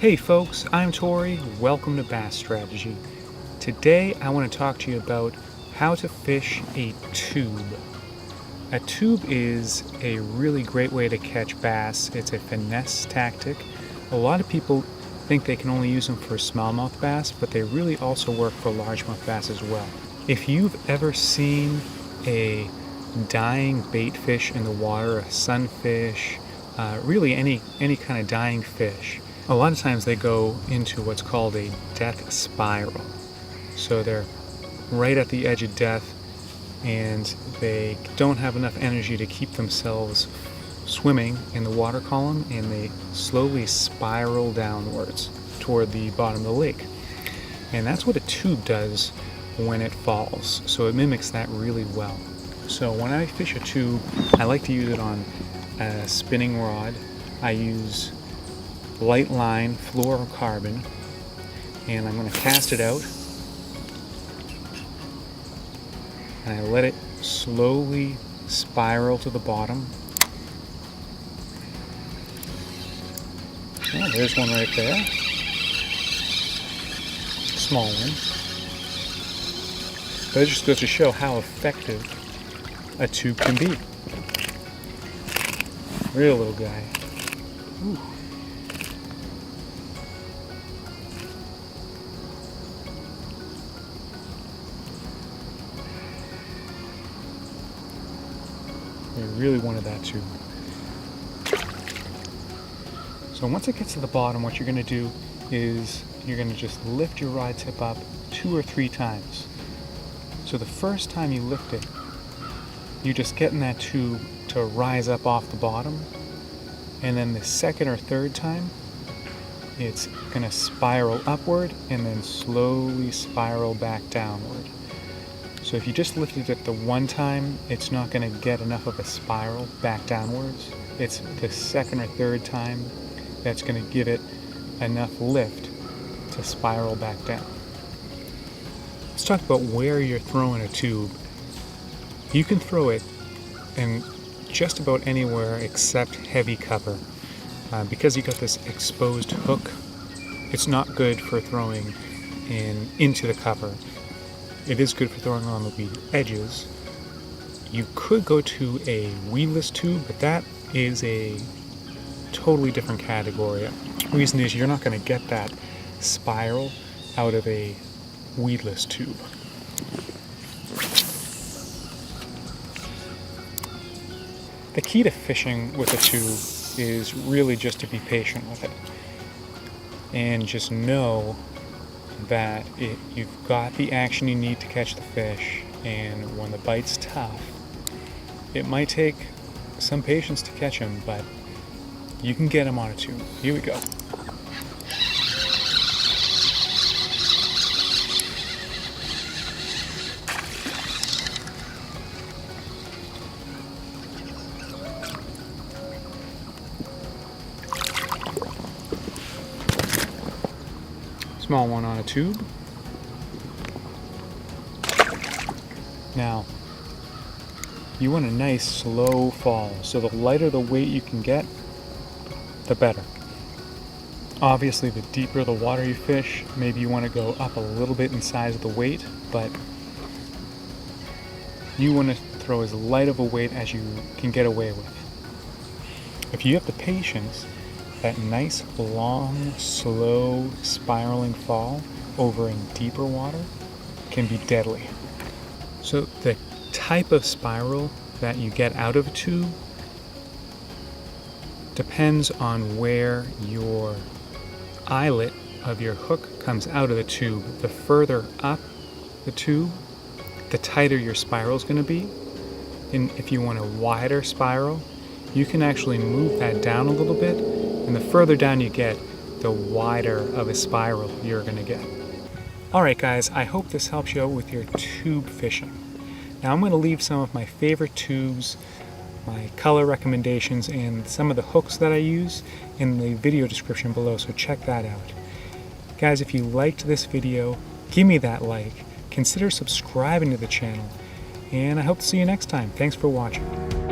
Hey folks, I'm Tori. Welcome to Bass Strategy. Today I want to talk to you about how to fish a tube. A tube is a really great way to catch bass. It's a finesse tactic. A lot of people think they can only use them for smallmouth bass, but they really also work for largemouth bass as well. If you've ever seen a dying bait fish in the water, a sunfish, really any kind of dying fish, a lot of times they go into what's called a death spiral. So they're right at the edge of death and they don't have enough energy to keep themselves swimming in the water column, and they slowly spiral downwards toward the bottom of the lake. And that's what a tube does when it falls. So it mimics that really well. So when I fish a tube, I like to use it on a spinning rod. I use light line Flourocarbon, and I'm going to cast it out and I let it slowly spiral to the bottom. Oh, there's one right there, small one. But it just goes to show how effective a tube can be. Real little guy. Ooh. We really wanted that tube. So once it gets to the bottom, what you're going to do is you're going to just lift your rod tip up 2 or 3 times. So the first time you lift it, you're just getting that tube to rise up off the bottom. And then the second or third time, it's going to spiral upward and then slowly spiral back downward. So if you just lifted it the one time, it's not going to get enough of a spiral back downwards. It's the second or third time that's going to give it enough lift to spiral back down. Let's talk about where you're throwing a tube. You can throw it in just about anywhere except heavy cover. Because you got this exposed hook, it's not good for throwing into the cover. It is good for throwing on the edges. You could go to a weedless tube, but that is a totally different category. The reason is you're not going to get that spiral out of a weedless tube. The key to fishing with a tube is really just to be patient with it and just know that you've got the action you need to catch the fish, and when the bite's tough, it might take some patience to catch them, but you can get them on a tube. Here we go. Small one on a tube. Now, you want a nice slow fall, so the lighter the weight you can get, the better. Obviously, the deeper the water you fish, maybe you want to go up a little bit in size of the weight, but you want to throw as light of a weight as you can get away with. If you have the patience, that nice, long, slow, spiraling fall over in deeper water can be deadly. So the type of spiral that you get out of a tube depends on where your eyelet of your hook comes out of the tube. The further up the tube, the tighter your spiral is going to be. And if you want a wider spiral, you can actually move that down a little bit. And the further down you get, the wider of a spiral you're going to get. Alright guys, I hope this helps you out with your tube fishing. Now I'm going to leave some of my favorite tubes, my color recommendations, and some of the hooks that I use in the video description below, so check that out. Guys, if you liked this video, give me that like, consider subscribing to the channel, and I hope to see you next time. Thanks for watching.